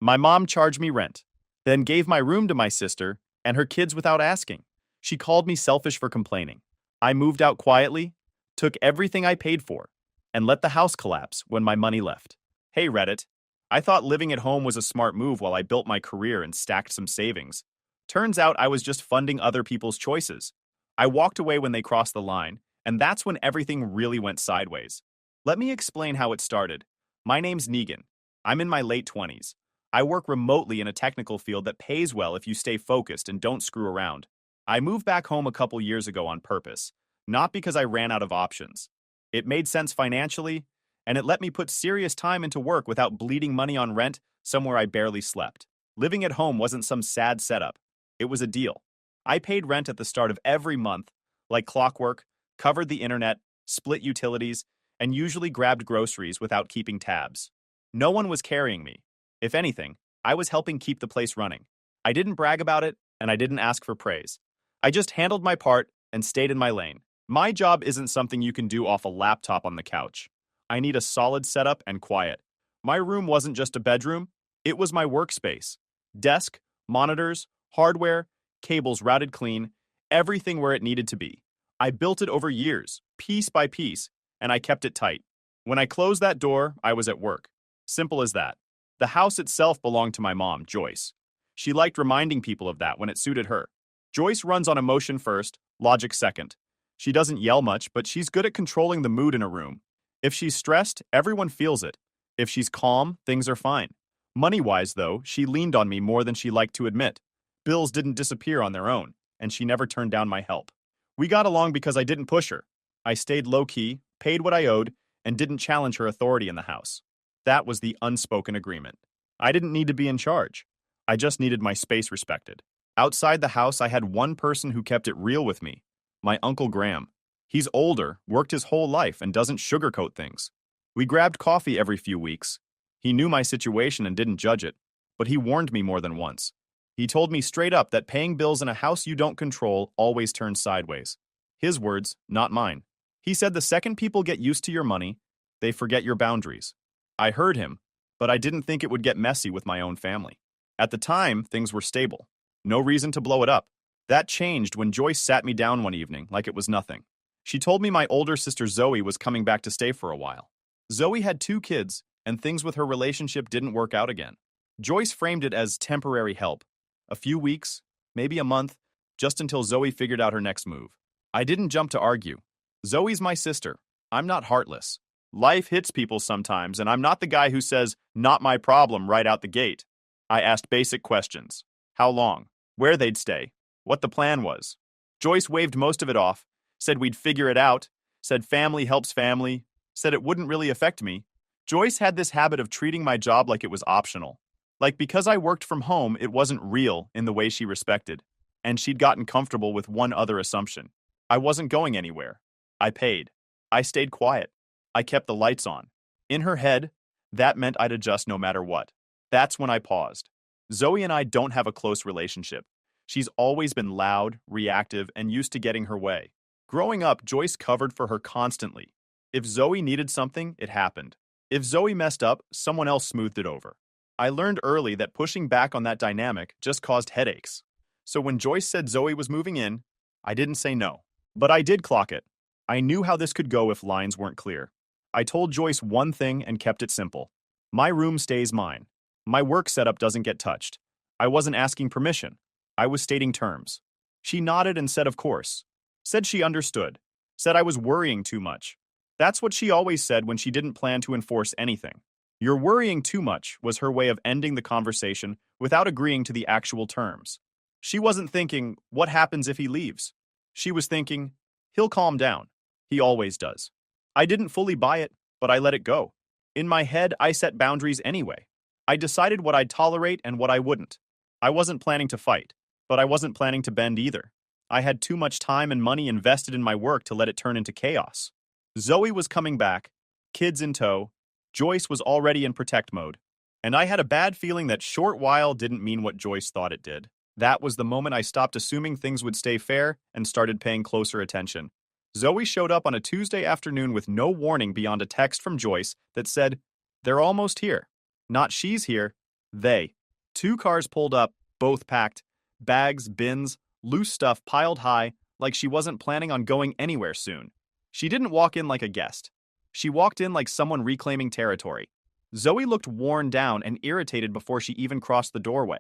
My mom charged me rent, then gave my room to my sister and her kids without asking. She called me selfish for complaining. I moved out quietly, took everything I paid for, and let the house collapse when my money left. Hey Reddit, I thought living at home was a smart move while I built my career and stacked some savings. Turns out I was just funding other people's choices. I walked away when they crossed the line, and that's when everything really went sideways. Let me explain how it started. My name's Negan. I'm in my late 20s. I work remotely in a technical field that pays well if you stay focused and don't screw around. I moved back home a couple years ago on purpose, not because I ran out of options. It made sense financially, and it let me put serious time into work without bleeding money on rent somewhere I barely slept. Living at home wasn't some sad setup. It was a deal. I paid rent at the start of every month, like clockwork, covered the internet, split utilities, and usually grabbed groceries without keeping tabs. No one was carrying me. If anything, I was helping keep the place running. I didn't brag about it, and I didn't ask for praise. I just handled my part and stayed in my lane. My job isn't something you can do off a laptop on the couch. I need a solid setup and quiet. My room wasn't just a bedroom, it was my workspace. Desk, monitors, hardware, cables routed clean, everything where it needed to be. I built it over years, piece by piece, and I kept it tight. When I closed that door, I was at work. Simple as that. The house itself belonged to my mom, Joyce. She liked reminding people of that when it suited her. Joyce runs on emotion first, logic second. She doesn't yell much, but she's good at controlling the mood in a room. If she's stressed, everyone feels it. If she's calm, things are fine. Money-wise, though, she leaned on me more than she liked to admit. Bills didn't disappear on their own, and she never turned down my help. We got along because I didn't push her. I stayed low-key, paid what I owed, and didn't challenge her authority in the house. That was the unspoken agreement. I didn't need to be in charge. I just needed my space respected. Outside the house, I had one person who kept it real with me. My Uncle Graham. He's older, worked his whole life, and doesn't sugarcoat things. We grabbed coffee every few weeks. He knew my situation and didn't judge it, but he warned me more than once. He told me straight up that paying bills in a house you don't control always turns sideways. His words, not mine. He said the second people get used to your money, they forget your boundaries. I heard him, but I didn't think it would get messy with my own family. At the time, things were stable. No reason to blow it up. That changed when Joyce sat me down one evening like it was nothing. She told me my older sister Zoe was coming back to stay for a while. Zoe had 2 kids, and things with her relationship didn't work out again. Joyce framed it as temporary help. A few weeks, maybe a month, just until Zoe figured out her next move. I didn't jump to argue. Zoe's my sister. I'm not heartless. Life hits people sometimes, and I'm not the guy who says, "not my problem," right out the gate. I asked basic questions. How long? Where they'd stay? What the plan was? Joyce waved most of it off, said we'd figure it out, said family helps family, said it wouldn't really affect me. Joyce had this habit of treating my job like it was optional. Like because I worked from home, it wasn't real in the way she respected. And she'd gotten comfortable with one other assumption. I wasn't going anywhere. I paid. I stayed quiet. I kept the lights on. In her head, that meant I'd adjust no matter what. That's when I paused. Zoe and I don't have a close relationship. She's always been loud, reactive, and used to getting her way. Growing up, Joyce covered for her constantly. If Zoe needed something, it happened. If Zoe messed up, someone else smoothed it over. I learned early that pushing back on that dynamic just caused headaches. So when Joyce said Zoe was moving in, I didn't say no. But I did clock it. I knew how this could go if lines weren't clear. I told Joyce one thing and kept it simple. My room stays mine. My work setup doesn't get touched. I wasn't asking permission. I was stating terms. She nodded and said of course. Said she understood. Said I was worrying too much. That's what she always said when she didn't plan to enforce anything. You're worrying too much was her way of ending the conversation without agreeing to the actual terms. She wasn't thinking, what happens if he leaves? She was thinking, he'll calm down. He always does. I didn't fully buy it, but I let it go. In my head, I set boundaries anyway. I decided what I'd tolerate and what I wouldn't. I wasn't planning to fight, but I wasn't planning to bend either. I had too much time and money invested in my work to let it turn into chaos. Zoe was coming back, kids in tow. Joyce was already in protect mode. And I had a bad feeling that short while didn't mean what Joyce thought it did. That was the moment I stopped assuming things would stay fair and started paying closer attention. Zoe showed up on a Tuesday afternoon with no warning beyond a text from Joyce that said, "They're almost here." Not "she's here," They. Two cars pulled up, both packed. Bags, bins, loose stuff piled high, like she wasn't planning on going anywhere soon. She didn't walk in like a guest. She walked in like someone reclaiming territory. Zoe looked worn down and irritated before she even crossed the doorway.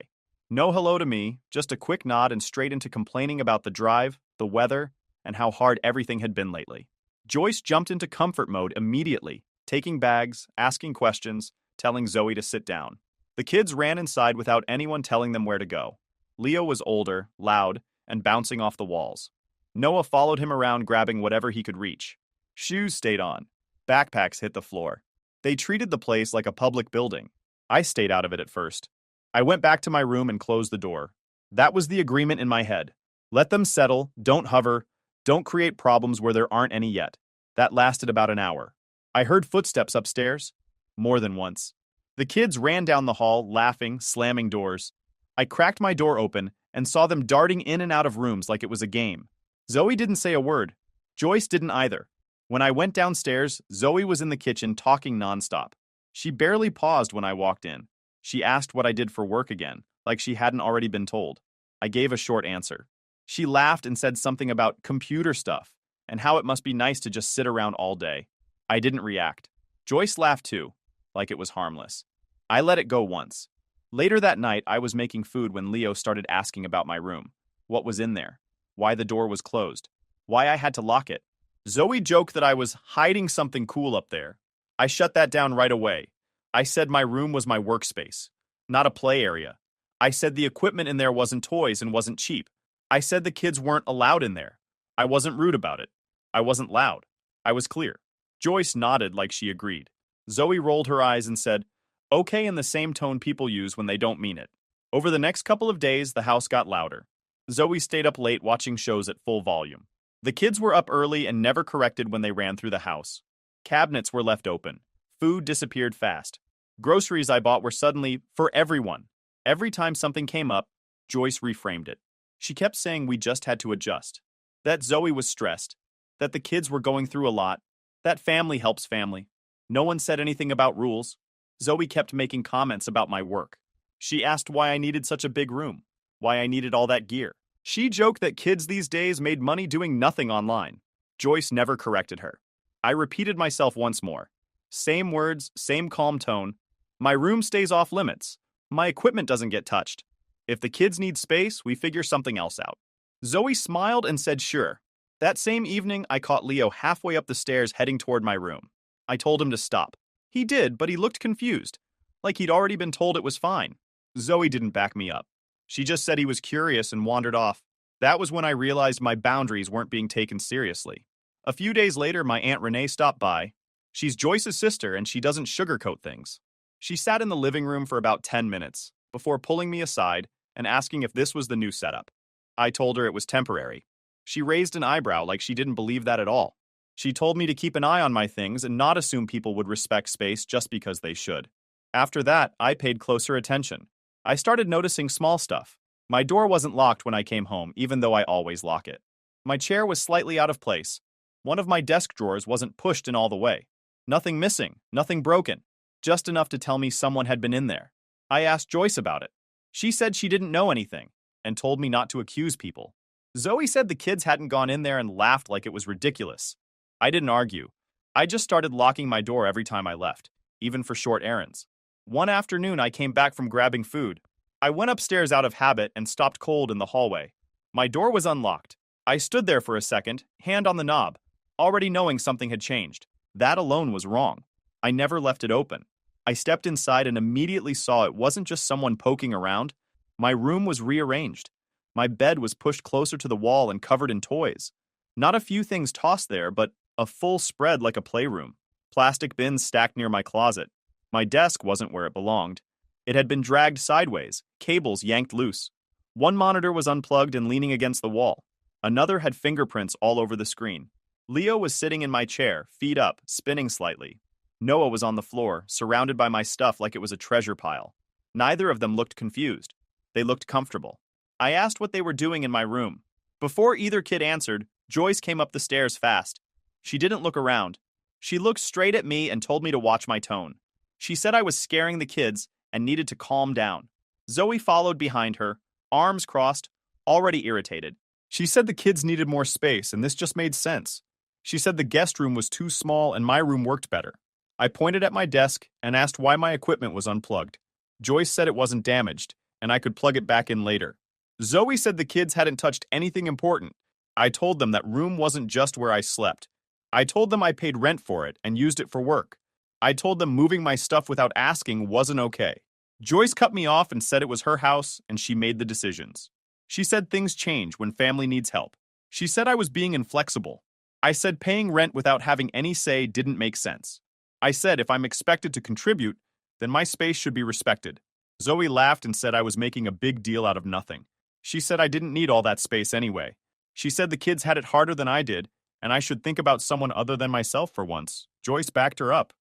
No hello to me, just a quick nod and straight into complaining about the drive, the weather, and how hard everything had been lately. Joyce jumped into comfort mode immediately, taking bags, asking questions, telling Zoe to sit down. The kids ran inside without anyone telling them where to go. Leo was older, loud, and bouncing off the walls. Noah followed him around grabbing whatever he could reach. Shoes stayed on. Backpacks hit the floor. They treated the place like a public building. I stayed out of it at first. I went back to my room and closed the door. That was the agreement in my head. Let them settle, don't hover, don't create problems where there aren't any yet. That lasted about an hour. I heard footsteps upstairs. More than once. The kids ran down the hall, laughing, slamming doors. I cracked my door open and saw them darting in and out of rooms like it was a game. Zoe didn't say a word. Joyce didn't either. When I went downstairs, Zoe was in the kitchen talking nonstop. She barely paused when I walked in. She asked what I did for work again, like she hadn't already been told. I gave a short answer. She laughed and said something about computer stuff and how it must be nice to just sit around all day. I didn't react. Joyce laughed too, like it was harmless. I let it go once. Later that night, I was making food when Leo started asking about my room. What was in there? Why the door was closed? Why I had to lock it? Zoe joked that I was hiding something cool up there. I shut that down right away. I said my room was my workspace, not a play area. I said the equipment in there wasn't toys and wasn't cheap. I said the kids weren't allowed in there. I wasn't rude about it. I wasn't loud. I was clear. Joyce nodded like she agreed. Zoe rolled her eyes and said, okay, in the same tone people use when they don't mean it. Over the next couple of days, the house got louder. Zoe stayed up late watching shows at full volume. The kids were up early and never corrected when they ran through the house. Cabinets were left open. Food disappeared fast. Groceries I bought were suddenly for everyone. Every time something came up, Joyce reframed it. She kept saying we just had to adjust. That Zoe was stressed. That the kids were going through a lot. That family helps family. No one said anything about rules. Zoe kept making comments about my work. She asked why I needed such a big room, why I needed all that gear. She joked that kids these days made money doing nothing online. Joyce never corrected her. I repeated myself once more. Same words, same calm tone. My room stays off limits. My equipment doesn't get touched. If the kids need space, we figure something else out. Zoe smiled and said sure. That same evening, I caught Leo halfway up the stairs heading toward my room. I told him to stop. He did, but he looked confused, like he'd already been told it was fine. Zoe didn't back me up. She just said he was curious and wandered off. That was when I realized my boundaries weren't being taken seriously. A few days later, my Aunt Renee stopped by. She's Joyce's sister, and she doesn't sugarcoat things. She sat in the living room for about 10 minutes before pulling me aside and asking if this was the new setup. I told her it was temporary. She raised an eyebrow like she didn't believe that at all. She told me to keep an eye on my things and not assume people would respect space just because they should. After that, I paid closer attention. I started noticing small stuff. My door wasn't locked when I came home, even though I always lock it. My chair was slightly out of place. One of my desk drawers wasn't pushed in all the way. Nothing missing, nothing broken, just enough to tell me someone had been in there. I asked Joyce about it. She said she didn't know anything and told me not to accuse people. Zoe said the kids hadn't gone in there and laughed like it was ridiculous. I didn't argue. I just started locking my door every time I left, even for short errands. One afternoon, I came back from grabbing food. I went upstairs out of habit and stopped cold in the hallway. My door was unlocked. I stood there for a second, hand on the knob, already knowing something had changed. That alone was wrong. I never left it open. I stepped inside and immediately saw it wasn't just someone poking around. My room was rearranged. My bed was pushed closer to the wall and covered in toys. Not a few things tossed there, but a full spread like a playroom. Plastic bins stacked near my closet. My desk wasn't where it belonged. It had been dragged sideways, cables yanked loose. One monitor was unplugged and leaning against the wall. Another had fingerprints all over the screen. Leo was sitting in my chair, feet up, spinning slightly. Noah was on the floor, surrounded by my stuff like it was a treasure pile. Neither of them looked confused. They looked comfortable. I asked what they were doing in my room. Before either kid answered, Joyce came up the stairs fast. She didn't look around. She looked straight at me and told me to watch my tone. She said I was scaring the kids and needed to calm down. Zoe followed behind her, arms crossed, already irritated. She said the kids needed more space, and this just made sense. She said the guest room was too small and my room worked better. I pointed at my desk and asked why my equipment was unplugged. Joyce said it wasn't damaged, and I could plug it back in later. Zoe said the kids hadn't touched anything important. I told them that room wasn't just where I slept. I told them I paid rent for it and used it for work. I told them moving my stuff without asking wasn't okay. Joyce cut me off and said it was her house and she made the decisions. She said things change when family needs help. She said I was being inflexible. I said paying rent without having any say didn't make sense. I said if I'm expected to contribute, then my space should be respected. Zoe laughed and said I was making a big deal out of nothing. She said I didn't need all that space anyway. She said the kids had it harder than I did, and I should think about someone other than myself for once. Joyce backed her up.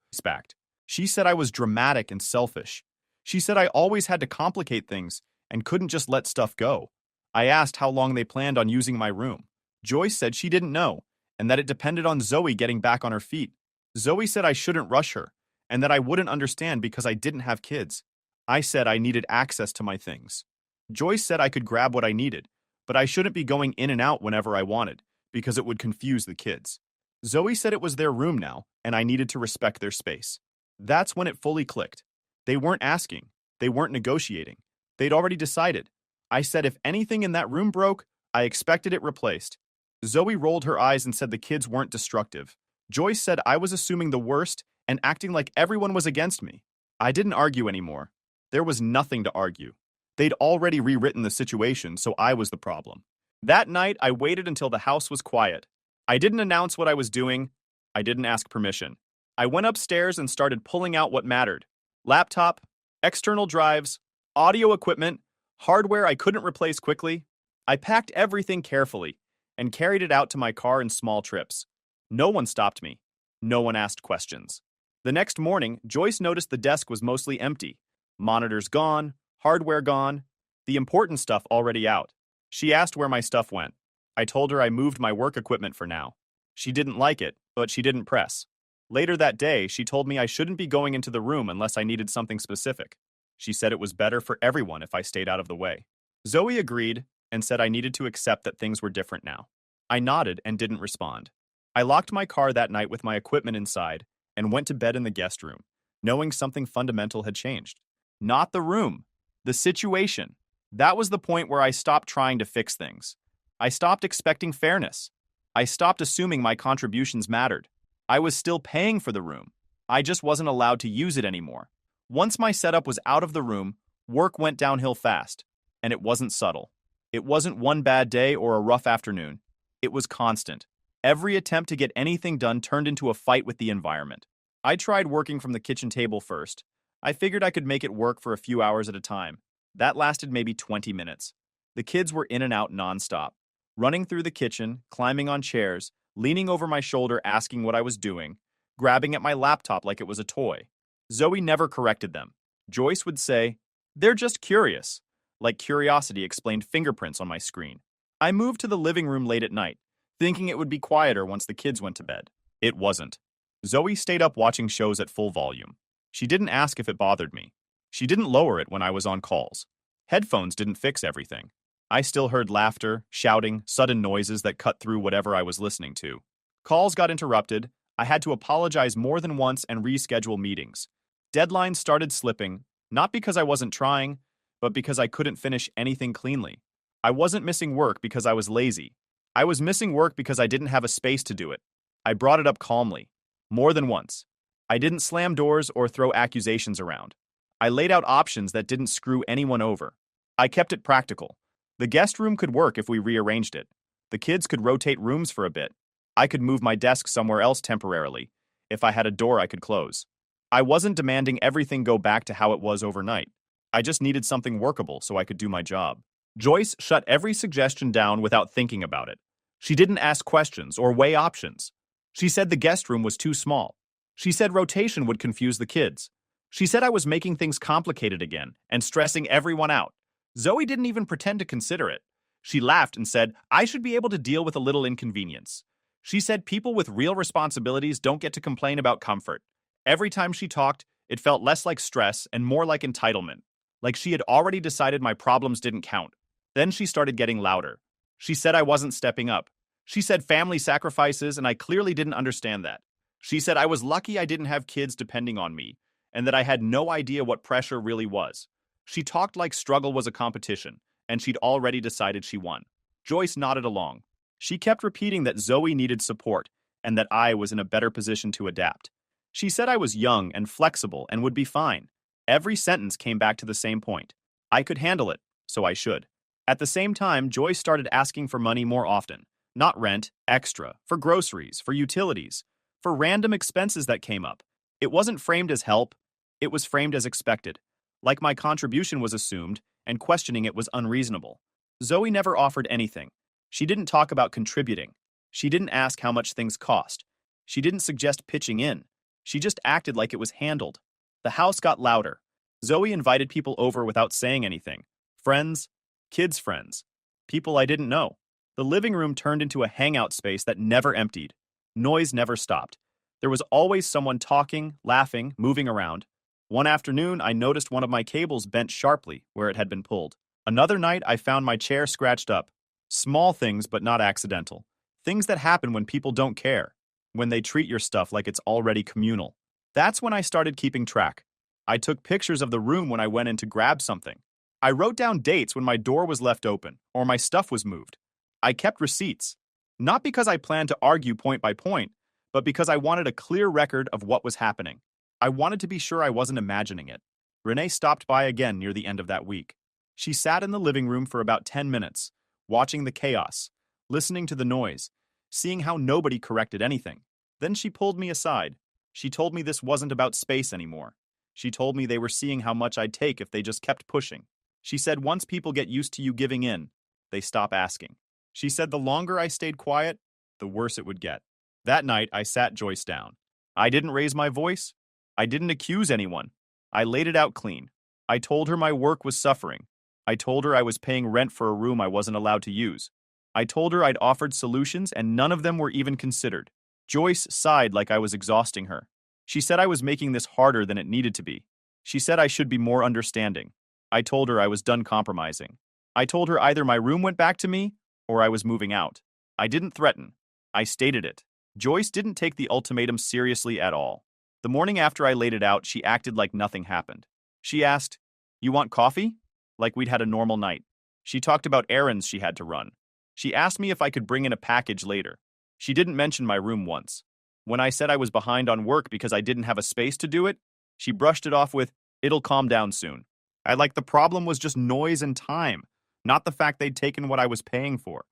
She said I was dramatic and selfish. She said I always had to complicate things and couldn't just let stuff go. I asked how long they planned on using my room. Joyce said she didn't know, and that it depended on Zoe getting back on her feet. Zoe said I shouldn't rush her, and that I wouldn't understand because I didn't have kids. I said I needed access to my things. Joyce said I could grab what I needed, but I shouldn't be going in and out whenever I wanted, because it would confuse the kids. Zoe said it was their room now, and I needed to respect their space. That's when it fully clicked. They weren't asking. They weren't negotiating. They'd already decided. I said if anything in that room broke, I expected it replaced. Zoe rolled her eyes and said the kids weren't destructive. Joyce said I was assuming the worst and acting like everyone was against me. I didn't argue anymore. There was nothing to argue. They'd already rewritten the situation, so I was the problem. That night, I waited until the house was quiet. I didn't announce what I was doing. I didn't ask permission. I went upstairs and started pulling out what mattered. Laptop, external drives, audio equipment, hardware I couldn't replace quickly. I packed everything carefully and carried it out to my car in small trips. No one stopped me. No one asked questions. The next morning, Joyce noticed the desk was mostly empty. Monitors gone, hardware gone, the important stuff already out. She asked where my stuff went. I told her I moved my work equipment for now. She didn't like it, but she didn't press. Later that day, she told me I shouldn't be going into the room unless I needed something specific. She said it was better for everyone if I stayed out of the way. Zoe agreed and said I needed to accept that things were different now. I nodded and didn't respond. I locked my car that night with my equipment inside and went to bed in the guest room, knowing something fundamental had changed. Not the room, the situation. That was the point where I stopped trying to fix things. I stopped expecting fairness. I stopped assuming my contributions mattered. I was still paying for the room. I just wasn't allowed to use it anymore. Once my setup was out of the room, work went downhill fast, and it wasn't subtle. It wasn't one bad day or a rough afternoon. It was constant. Every attempt to get anything done turned into a fight with the environment. I tried working from the kitchen table first. I figured I could make it work for a few hours at a time. That lasted maybe 20 minutes. The kids were in and out nonstop, running through the kitchen, climbing on chairs, leaning over my shoulder asking what I was doing, grabbing at my laptop like it was a toy. Zoe never corrected them. Joyce would say, "They're just curious," like curiosity explained fingerprints on my screen. I moved to the living room late at night, thinking it would be quieter once the kids went to bed. It wasn't. Zoe stayed up watching shows at full volume. She didn't ask if it bothered me. She didn't lower it when I was on calls. Headphones didn't fix everything. I still heard laughter, shouting, sudden noises that cut through whatever I was listening to. Calls got interrupted. I had to apologize more than once and reschedule meetings. Deadlines started slipping, not because I wasn't trying, but because I couldn't finish anything cleanly. I wasn't missing work because I was lazy. I was missing work because I didn't have a space to do it. I brought it up calmly, more than once. I didn't slam doors or throw accusations around. I laid out options that didn't screw anyone over. I kept it practical. The guest room could work if we rearranged it. The kids could rotate rooms for a bit. I could move my desk somewhere else temporarily, if I had a door I could close. I wasn't demanding everything go back to how it was overnight. I just needed something workable so I could do my job. Joyce shut every suggestion down without thinking about it. She didn't ask questions or weigh options. She said the guest room was too small. She said rotation would confuse the kids. She said I was making things complicated again and stressing everyone out. Zoe didn't even pretend to consider it. She laughed and said I should be able to deal with a little inconvenience. She said people with real responsibilities don't get to complain about comfort. Every time she talked, It felt less like stress and more like entitlement, like she had already decided my problems didn't count. Then she started getting louder. She said I wasn't stepping up. She said family sacrifices, and I clearly didn't understand that. She said I was lucky I didn't have kids depending on me, and that I had no idea what pressure really was. She talked like struggle was a competition, and she'd already decided she won. Joyce nodded along. She kept repeating that Zoe needed support, and that I was in a better position to adapt. She said I was young and flexible and would be fine. Every sentence came back to the same point. I could handle it, so I should. At the same time, Joyce started asking for money more often. Not rent, extra, for groceries, for utilities, for random expenses that came up. It wasn't framed as help, it was framed as expected. Like my contribution was assumed, and questioning it was unreasonable. Zoe never offered anything. She didn't talk about contributing. She didn't ask how much things cost. She didn't suggest pitching in. She just acted like it was handled. The house got louder. Zoe invited people over without saying anything. Friends, kids' friends, people I didn't know. The living room turned into a hangout space that never emptied. Noise never stopped. There was always someone talking, laughing, moving around. One afternoon, I noticed one of my cables bent sharply where it had been pulled. Another night, I found my chair scratched up. Small things, but not accidental. Things that happen when people don't care, when they treat your stuff like it's already communal. That's when I started keeping track. I took pictures of the room when I went in to grab something. I wrote down dates when my door was left open or my stuff was moved. I kept receipts. Not because I planned to argue point by point, but because I wanted a clear record of what was happening. I wanted to be sure I wasn't imagining it. Renee stopped by again near the end of that week. She sat in the living room for about 10 minutes, watching the chaos, listening to the noise, seeing how nobody corrected anything. Then she pulled me aside. She told me this wasn't about space anymore. She told me they were seeing how much I'd take if they just kept pushing. She said once people get used to you giving in, they stop asking. She said the longer I stayed quiet, the worse it would get. That night, I sat Joyce down. I didn't raise my voice. I didn't accuse anyone. I laid it out clean. I told her my work was suffering. I told her I was paying rent for a room I wasn't allowed to use. I told her I'd offered solutions and none of them were even considered. Joyce sighed like I was exhausting her. She said I was making this harder than it needed to be. She said I should be more understanding. I told her I was done compromising. I told her either my room went back to me or I was moving out. I didn't threaten. I stated it. Joyce didn't take the ultimatum seriously at all. The morning after I laid it out, she acted like nothing happened. She asked, "You want coffee?" Like we'd had a normal night. She talked about errands she had to run. She asked me if I could bring in a package later. She didn't mention my room once. When I said I was behind on work because I didn't have a space to do it, she brushed it off with, "It'll calm down soon." The problem was just noise and time, not the fact they'd taken what I was paying for.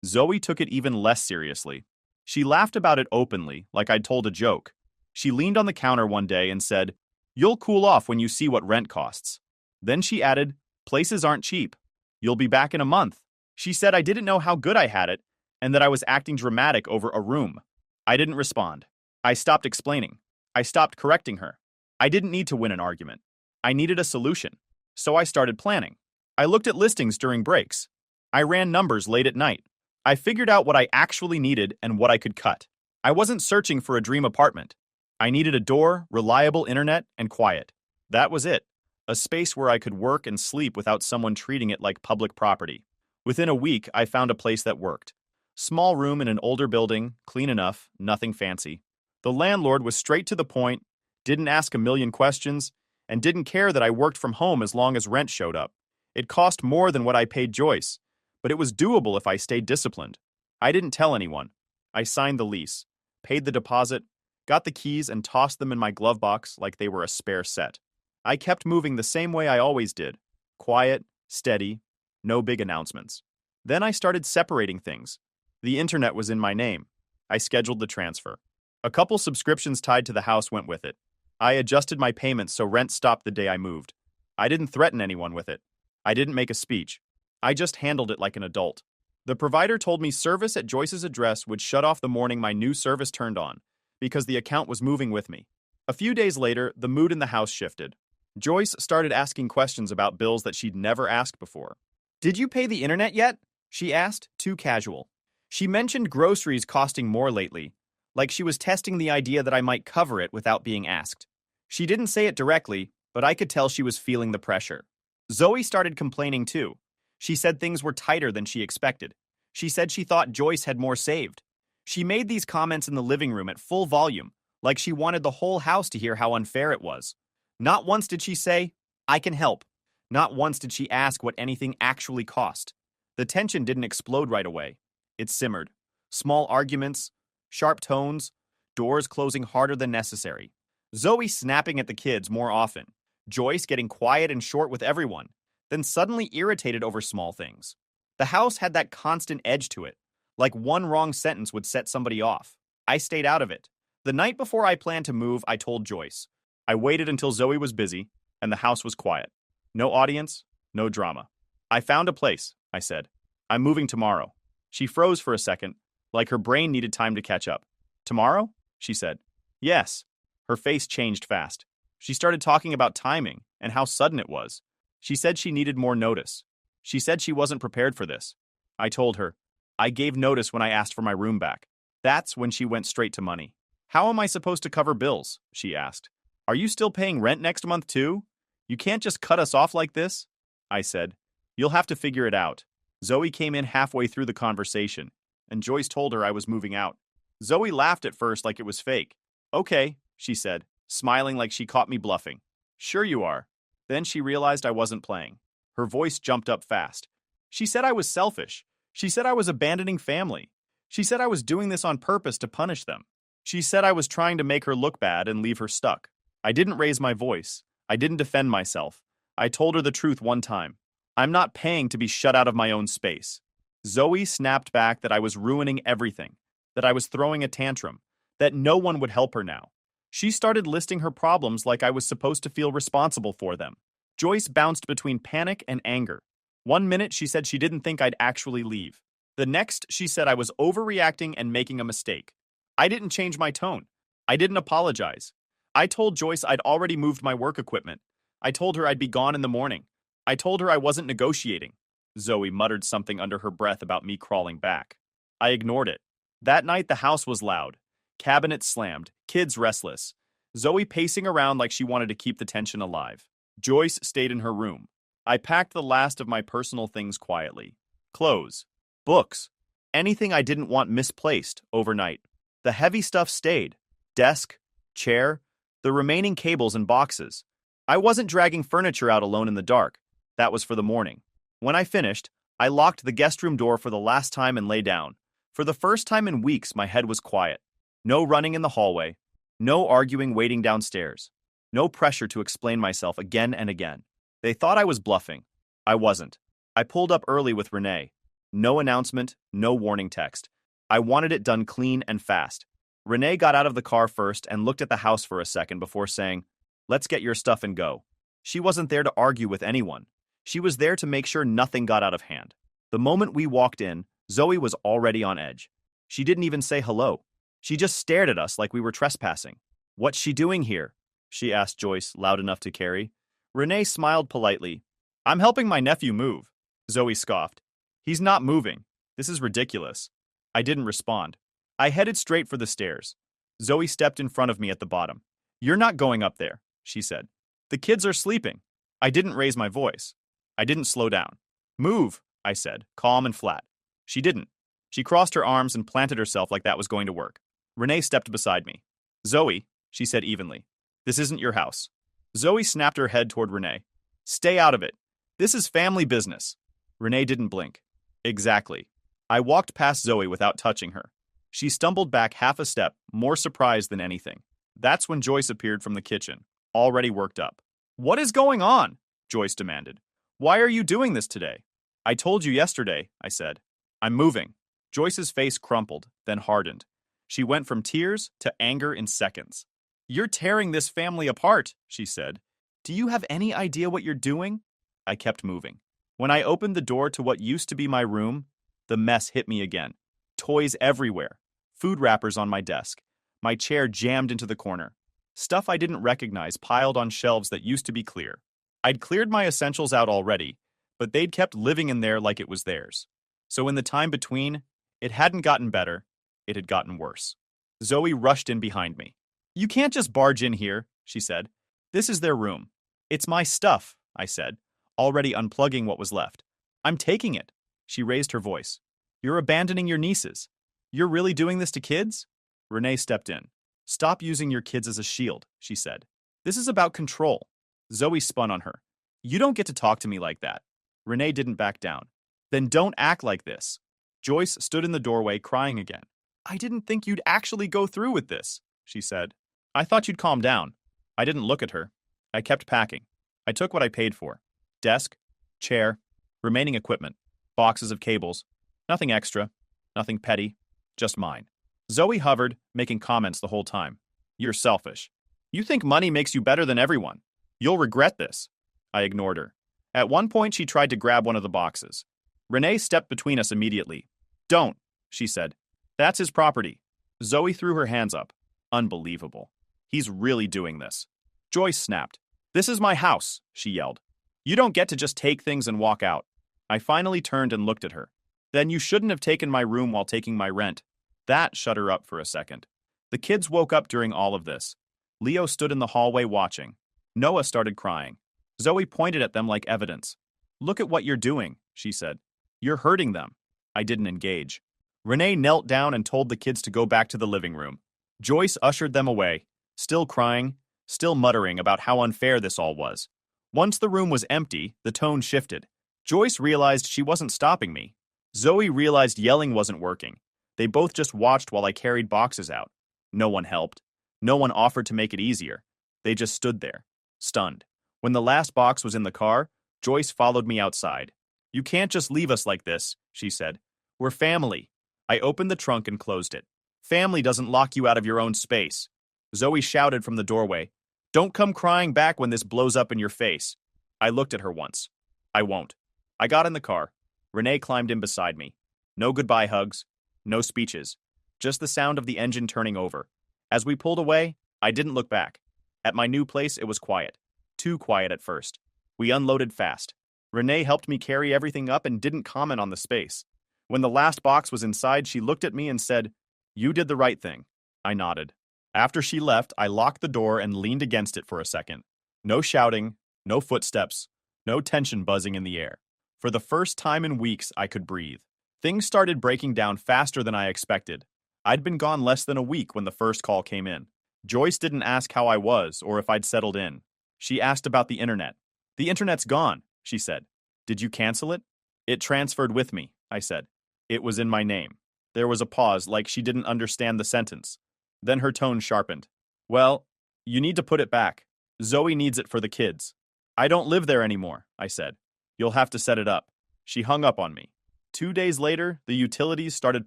Zoe took it even less seriously. She laughed about it openly, like I'd told a joke. She leaned on the counter one day and said, "You'll cool off when you see what rent costs." Then she added, "Places aren't cheap. You'll be back in a month." She said I didn't know how good I had it, and that I was acting dramatic over a room. I didn't respond. I stopped explaining. I stopped correcting her. I didn't need to win an argument. I needed a solution. So I started planning. I looked at listings during breaks. I ran numbers late at night. I figured out what I actually needed and what I could cut. I wasn't searching for a dream apartment. I needed a door, reliable internet, and quiet. That was it. A space where I could work and sleep without someone treating it like public property. Within a week, I found a place that worked. Small room in an older building, clean enough, nothing fancy. The landlord was straight to the point, didn't ask a million questions, and didn't care that I worked from home as long as rent showed up. It cost more than what I paid Joyce, but it was doable if I stayed disciplined. I didn't tell anyone. I signed the lease, paid the deposit, got the keys and tossed them in my glove box like they were a spare set. I kept moving the same way I always did. Quiet, steady, no big announcements. Then I started separating things. The internet was in my name. I scheduled the transfer. A couple subscriptions tied to the house went with it. I adjusted my payments so rent stopped the day I moved. I didn't threaten anyone with it. I didn't make a speech. I just handled it like an adult. The provider told me service at Joyce's address would shut off the morning my new service turned on, because the account was moving with me. A few days later, the mood in the house shifted. Joyce started asking questions about bills that she'd never asked before. "Did you pay the internet yet?" she asked, too casual. She mentioned groceries costing more lately, like she was testing the idea that I might cover it without being asked. She didn't say it directly, but I could tell she was feeling the pressure. Zoe started complaining too. She said things were tighter than she expected. She said she thought Joyce had more saved. She made these comments in the living room at full volume, like she wanted the whole house to hear how unfair it was. Not once did she say, "I can help." Not once did she ask what anything actually cost. The tension didn't explode right away. It simmered. Small arguments, sharp tones, doors closing harder than necessary. Zoe snapping at the kids more often. Joyce getting quiet and short with everyone, then suddenly irritated over small things. The house had that constant edge to it, like one wrong sentence would set somebody off. I stayed out of it. The night before I planned to move, I told Joyce. I waited until Zoe was busy and the house was quiet. No audience, no drama. I found a place, I said. I'm moving tomorrow. She froze for a second, like her brain needed time to catch up. Tomorrow? She said. Yes. Her face changed fast. She started talking about timing and how sudden it was. She said she needed more notice. She said she wasn't prepared for this. I told her. I gave notice when I asked for my room back. That's when she went straight to money. How am I supposed to cover bills? She asked. Are you still paying rent next month too? You can't just cut us off like this? I said. You'll have to figure it out. Zoe came in halfway through the conversation, and Joyce told her I was moving out. Zoe laughed at first like it was fake. Okay, she said, smiling like she caught me bluffing. Sure you are. Then she realized I wasn't playing. Her voice jumped up fast. She said I was selfish. She said I was abandoning family. She said I was doing this on purpose to punish them. She said I was trying to make her look bad and leave her stuck. I didn't raise my voice. I didn't defend myself. I told her the truth one time. I'm not paying to be shut out of my own space. Zoe snapped back that I was ruining everything, that I was throwing a tantrum, that no one would help her now. She started listing her problems like I was supposed to feel responsible for them. Joyce bounced between panic and anger. One minute she said she didn't think I'd actually leave. The next she said I was overreacting and making a mistake. I didn't change my tone. I didn't apologize. I told Joyce I'd already moved my work equipment. I told her I'd be gone in the morning. I told her I wasn't negotiating. Zoe muttered something under her breath about me crawling back. I ignored it. That night the house was loud. Cabinets slammed, kids restless. Zoe pacing around like she wanted to keep the tension alive. Joyce stayed in her room. I packed the last of my personal things quietly. Clothes, books, anything I didn't want misplaced overnight. The heavy stuff stayed. Desk, chair, the remaining cables and boxes. I wasn't dragging furniture out alone in the dark. That was for the morning. When I finished, I locked the guest room door for the last time and lay down. For the first time in weeks, my head was quiet. No running in the hallway. No arguing waiting downstairs. No pressure to explain myself again and again. They thought I was bluffing. I wasn't. I pulled up early with Renee. No announcement, no warning text. I wanted it done clean and fast. Renee got out of the car first and looked at the house for a second before saying, "Let's get your stuff and go." She wasn't there to argue with anyone. She was there to make sure nothing got out of hand. The moment we walked in, Zoe was already on edge. She didn't even say hello. She just stared at us like we were trespassing. "What's she doing here?" she asked Joyce, loud enough to carry. Renee smiled politely. "I'm helping my nephew move." Zoe scoffed. "He's not moving. This is ridiculous." I didn't respond. I headed straight for the stairs. Zoe stepped in front of me at the bottom. "You're not going up there," she said. "The kids are sleeping." I didn't raise my voice. I didn't slow down. "Move," I said, calm and flat. She didn't. She crossed her arms and planted herself like that was going to work. Renee stepped beside me. "Zoe," she said evenly, "this isn't your house." Zoe snapped her head toward Renee. "Stay out of it. This is family business." Renee didn't blink. Exactly. I walked past Zoe without touching her. She stumbled back half a step, more surprised than anything. That's when Joyce appeared from the kitchen, already worked up. "What is going on?" Joyce demanded. "Why are you doing this today?" "I told you yesterday," I said. "I'm moving." Joyce's face crumpled, then hardened. She went from tears to anger in seconds. "You're tearing this family apart," she said. "Do you have any idea what you're doing?" I kept moving. When I opened the door to what used to be my room, the mess hit me again. Toys everywhere. Food wrappers on my desk. My chair jammed into the corner. Stuff I didn't recognize piled on shelves that used to be clear. I'd cleared my essentials out already, but they'd kept living in there like it was theirs. So in the time between, it hadn't gotten better, it had gotten worse. Zoe rushed in behind me. "You can't just barge in here," she said. This is their room. It's my stuff, I said, already unplugging what was left. I'm taking it. She raised her voice. You're abandoning your nieces. You're really doing this to kids? Renee stepped in. Stop using your kids as a shield, she said. This is about control. Zoe spun on her. You don't get to talk to me like that. Renee didn't back down. Then don't act like this. Joyce stood in the doorway crying again. I didn't think you'd actually go through with this, she said. I thought you'd calm down. I didn't look at her. I kept packing. I took what I paid for. Desk, chair, remaining equipment, boxes of cables. Nothing extra, nothing petty, just mine. Zoe hovered, making comments the whole time. You're selfish. You think money makes you better than everyone. You'll regret this. I ignored her. At one point, she tried to grab one of the boxes. Renee stepped between us immediately. Don't, she said. That's his property. Zoe threw her hands up. Unbelievable. He's really doing this. Joyce snapped. This is my house, she yelled. You don't get to just take things and walk out. I finally turned and looked at her. Then you shouldn't have taken my room while taking my rent. That shut her up for a second. The kids woke up during all of this. Leo stood in the hallway watching. Noah started crying. Zoe pointed at them like evidence. Look at what you're doing, she said. You're hurting them. I didn't engage. Renee knelt down and told the kids to go back to the living room. Joyce ushered them away, still crying, still muttering about how unfair this all was. Once the room was empty, the tone shifted. Joyce realized she wasn't stopping me. Zoe realized yelling wasn't working. They both just watched while I carried boxes out. No one helped. No one offered to make it easier. They just stood there, stunned. When the last box was in the car, Joyce followed me outside. You can't just leave us like this, she said. We're family. I opened the trunk and closed it. Family doesn't lock you out of your own space. Zoe shouted from the doorway. Don't come crying back when this blows up in your face. I looked at her once. I won't. I got in the car. Renee climbed in beside me. No goodbye hugs. No speeches. Just the sound of the engine turning over. As we pulled away, I didn't look back. At my new place, it was quiet. Too quiet at first. We unloaded fast. Renee helped me carry everything up and didn't comment on the space. When the last box was inside, she looked at me and said, You did the right thing. I nodded. After she left, I locked the door and leaned against it for a second. No shouting, no footsteps, no tension buzzing in the air. For the first time in weeks, I could breathe. Things started breaking down faster than I expected. I'd been gone less than a week when the first call came in. Joyce didn't ask how I was or if I'd settled in. She asked about the internet. The internet's gone, she said. Did you cancel it? It transferred with me, I said. It was in my name. There was a pause, like she didn't understand the sentence. Then her tone sharpened. Well, you need to put it back. Zoe needs it for the kids. I don't live there anymore, I said. You'll have to set it up. She hung up on me. 2 days later, the utilities started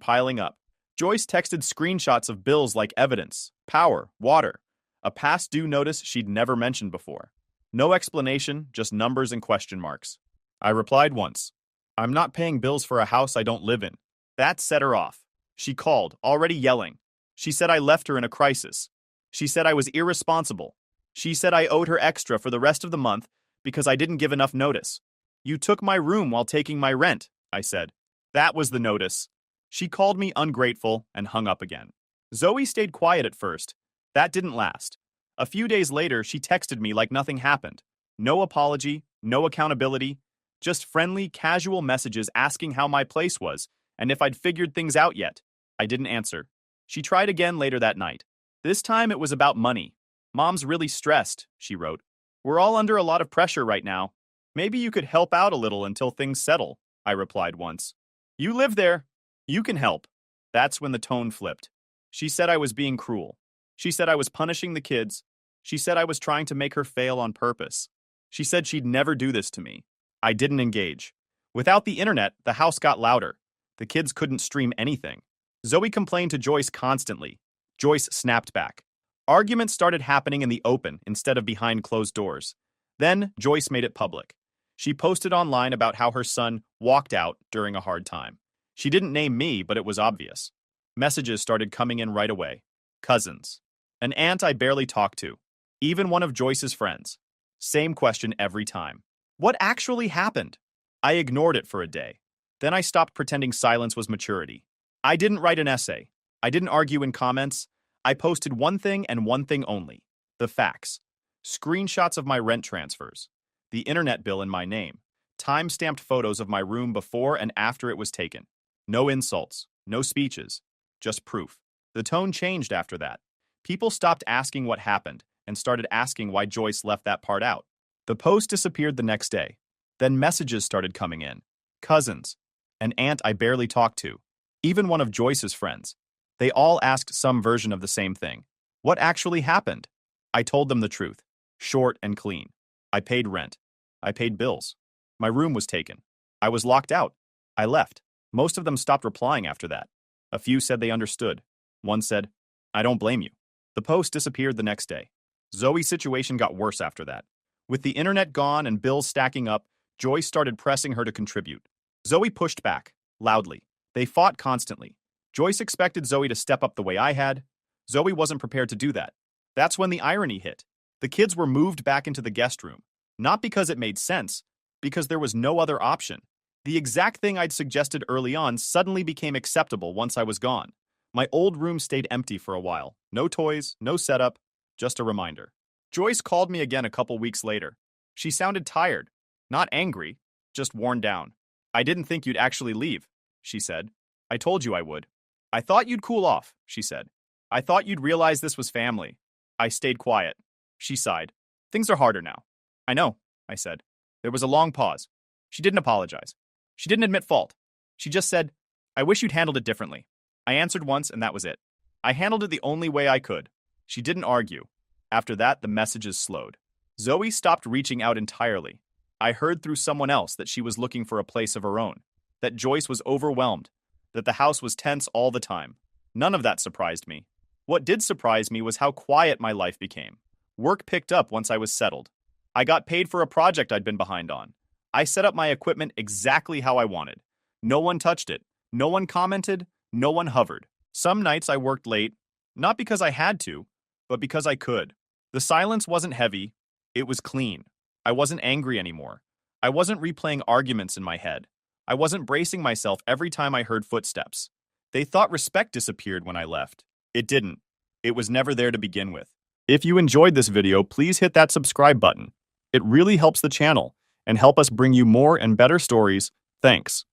piling up. Joyce texted screenshots of bills like evidence, power, water, a past due notice she'd never mentioned before. No explanation, just numbers and question marks. I replied once. I'm not paying bills for a house I don't live in. That set her off. She called, already yelling. She said I left her in a crisis. She said I was irresponsible. She said I owed her extra for the rest of the month because I didn't give enough notice. You took my room while taking my rent, I said. That was the notice. She called me ungrateful and hung up again. Zoe stayed quiet at first. That didn't last. A few days later, she texted me like nothing happened. No apology, no accountability, just friendly, casual messages asking how my place was and if I'd figured things out yet. I didn't answer. She tried again later that night. This time it was about money. Mom's really stressed, she wrote. We're all under a lot of pressure right now. Maybe you could help out a little until things settle, I replied once. You live there. You can help. That's when the tone flipped. She said I was being cruel. She said I was punishing the kids. She said I was trying to make her fail on purpose. She said she'd never do this to me. I didn't engage. Without the internet, the house got louder. The kids couldn't stream anything. Zoe complained to Joyce constantly. Joyce snapped back. Arguments started happening in the open instead of behind closed doors. Then Joyce made it public. She posted online about how her son walked out during a hard time. She didn't name me, but it was obvious. Messages started coming in right away. Cousins. An aunt I barely talked to. Even one of Joyce's friends. Same question every time. What actually happened? I ignored it for a day. Then I stopped pretending silence was maturity. I didn't write an essay. I didn't argue in comments. I posted one thing and one thing only. The facts. Screenshots of my rent transfers, the internet bill in my name, time-stamped photos of my room before and after it was taken. No insults, no speeches, just proof. The tone changed after that. People stopped asking what happened and started asking why Joyce left that part out. The post disappeared the next day. Then messages started coming in. Cousins, an aunt I barely talked to, even one of Joyce's friends. They all asked some version of the same thing. What actually happened? I told them the truth, short and clean. I paid rent. I paid bills. My room was taken. I was locked out. I left. Most of them stopped replying after that. A few said they understood. One said, I don't blame you. The post disappeared the next day. Zoe's situation got worse after that. With the internet gone and bills stacking up, Joyce started pressing her to contribute. Zoe pushed back, loudly. They fought constantly. Joyce expected Zoe to step up the way I had. Zoe wasn't prepared to do that. That's when the irony hit. The kids were moved back into the guest room, not because it made sense, because there was no other option. The exact thing I'd suggested early on suddenly became acceptable once I was gone. My old room stayed empty for a while. No toys, no setup, just a reminder. Joyce called me again a couple weeks later. She sounded tired, not angry, just worn down. I didn't think you'd actually leave, she said. I told you I would. I thought you'd cool off, she said. I thought you'd realize this was family. I stayed quiet. She sighed. Things are harder now. I know, I said. There was a long pause. She didn't apologize. She didn't admit fault. She just said, I wish you'd handled it differently. I answered once and that was it. I handled it the only way I could. She didn't argue. After that, the messages slowed. Zoe stopped reaching out entirely. I heard through someone else that she was looking for a place of her own, that Joyce was overwhelmed, that the house was tense all the time. None of that surprised me. What did surprise me was how quiet my life became. Work picked up once I was settled. I got paid for a project I'd been behind on. I set up my equipment exactly how I wanted. No one touched it. No one commented. No one hovered. Some nights I worked late, not because I had to, but because I could. The silence wasn't heavy. It was clean. I wasn't angry anymore. I wasn't replaying arguments in my head. I wasn't bracing myself every time I heard footsteps. They thought respect disappeared when I left. It didn't. It was never there to begin with. If you enjoyed this video, please hit that subscribe button. It really helps the channel and help us bring you more and better stories. Thanks.